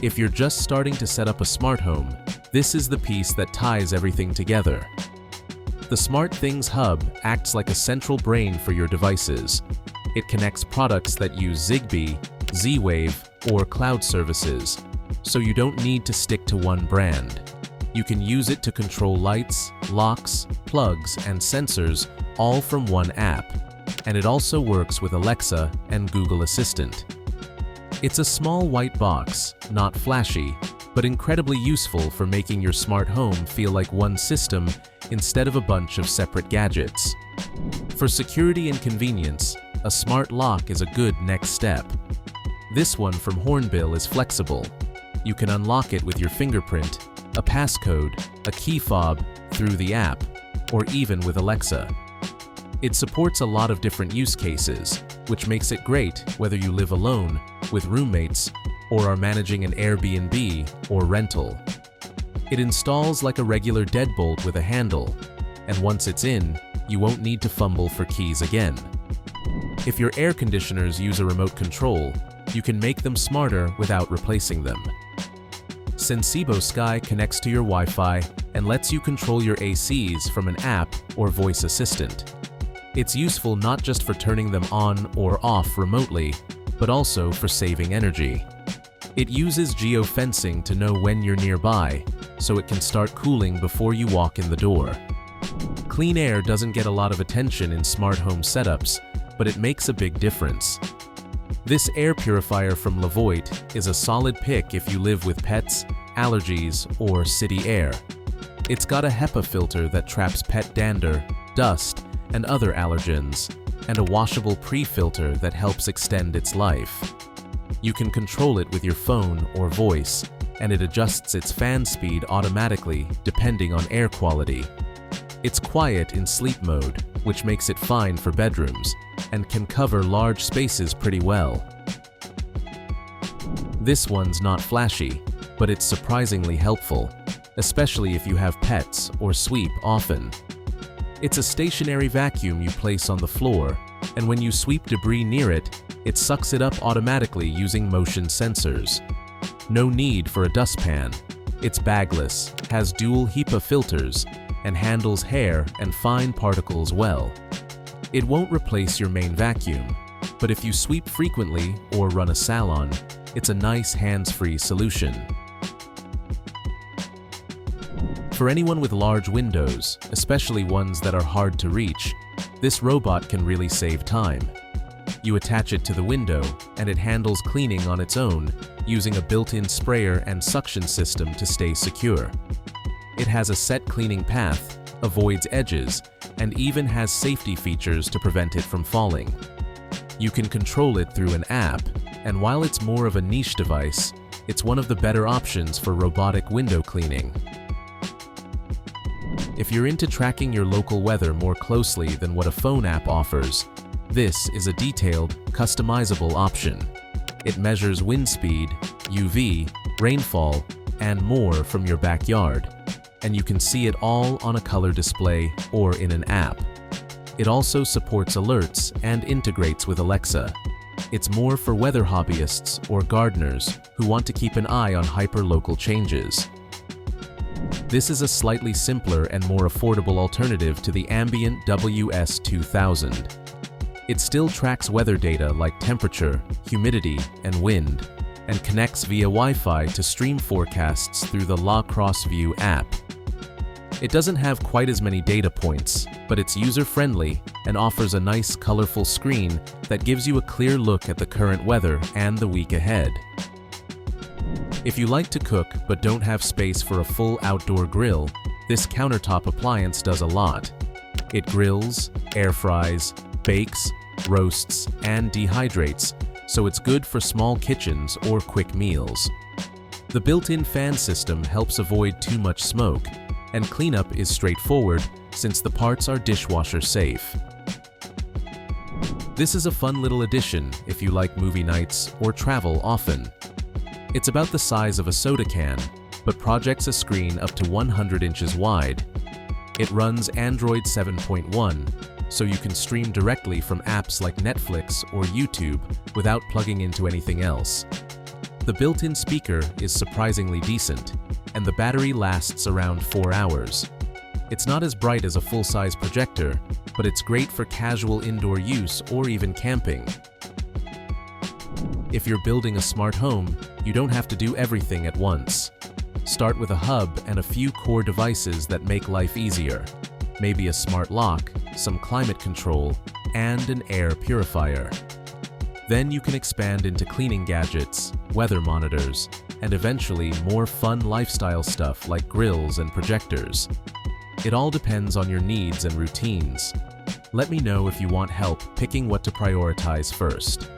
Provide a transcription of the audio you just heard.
If you're just starting to set up a smart home, this is the piece that ties everything together. The SmartThings Hub acts like a central brain for your devices. It connects products that use Zigbee, Z-Wave, or cloud services, so you don't need to stick to one brand. You can use it to control lights, locks, plugs, and sensors all from one app, and it also works with Alexa and Google Assistant. It's a small white box, not flashy, but incredibly useful for making your smart home feel like one system instead of a bunch of separate gadgets. For security and convenience, a smart lock is a good next step. This one from Hornbill is flexible. You can unlock it with your fingerprint, a passcode, a key fob, through the app, or even with Alexa. It supports a lot of different use cases, which makes it great whether you live alone, with roommates, or are managing an Airbnb or rental. It installs like a regular deadbolt with a handle, and once it's in, you won't need to fumble for keys again. If your air conditioners use a remote control, you can make them smarter without replacing them. Sensibo Sky connects to your Wi-Fi and lets you control your ACs from an app or voice assistant. It's useful not just for turning them on or off remotely, but also for saving energy. It uses geofencing to know when you're nearby, so it can start cooling before you walk in the door. Clean air doesn't get a lot of attention in smart home setups, but it makes a big difference. This air purifier from LEVOIT is a solid pick if you live with pets, allergies, or city air. It's got a HEPA filter that traps pet dander, dust, and other allergens, and a washable pre-filter that helps extend its life. You can control it with your phone or voice, and it adjusts its fan speed automatically depending on air quality. It's quiet in sleep mode, which makes it fine for bedrooms, and can cover large spaces pretty well. This one's not flashy, but it's surprisingly helpful, especially if you have pets or sweep often. It's a stationary vacuum you place on the floor, and when you sweep debris near it, it sucks it up automatically using motion sensors. No need for a dustpan. It's bagless, has dual HEPA filters, and handles hair and fine particles well. It won't replace your main vacuum, but if you sweep frequently or run a salon, it's a nice hands-free solution. For anyone with large windows, especially ones that are hard to reach, this robot can really save time. You attach it to the window, and it handles cleaning on its own, using a built-in sprayer and suction system to stay secure. It has a set cleaning path, avoids edges, and even has safety features to prevent it from falling. You can control it through an app, and while it's more of a niche device, it's one of the better options for robotic window cleaning. If you're into tracking your local weather more closely than what a phone app offers, this is a detailed, customizable option. It measures wind speed, UV, rainfall, and more from your backyard, and you can see it all on a color display or in an app. It also supports alerts and integrates with Alexa. It's more for weather hobbyists or gardeners who want to keep an eye on hyper-local changes. This is a slightly simpler and more affordable alternative to the Ambient WS2000. It still tracks weather data like temperature, humidity, and wind, and connects via Wi-Fi to stream forecasts through the Crosse V42-PRO-INT app. It doesn't have quite as many data points, but it's user-friendly and offers a nice, colorful screen that gives you a clear look at the current weather and the week ahead. If you like to cook but don't have space for a full outdoor grill, this countertop appliance does a lot. It grills, air fries, bakes, roasts, and dehydrates, so it's good for small kitchens or quick meals. The built-in fan system helps avoid too much smoke, and cleanup is straightforward since the parts are dishwasher safe. This is a fun little addition if you like movie nights or travel often. It's about the size of a soda can, but projects a screen up to 100 inches wide. It runs Android 7.1, so you can stream directly from apps like Netflix or YouTube without plugging into anything else. The built-in speaker is surprisingly decent, and the battery lasts around 4 hours. It's not as bright as a full-size projector, but it's great for casual indoor use or even camping. If you're building a smart home, you don't have to do everything at once. Start with a hub and a few core devices that make life easier. Maybe a smart lock, some climate control, and an air purifier. Then you can expand into cleaning gadgets, weather monitors, and eventually more fun lifestyle stuff like grills and projectors. It all depends on your needs and routines. Let me know if you want help picking what to prioritize first.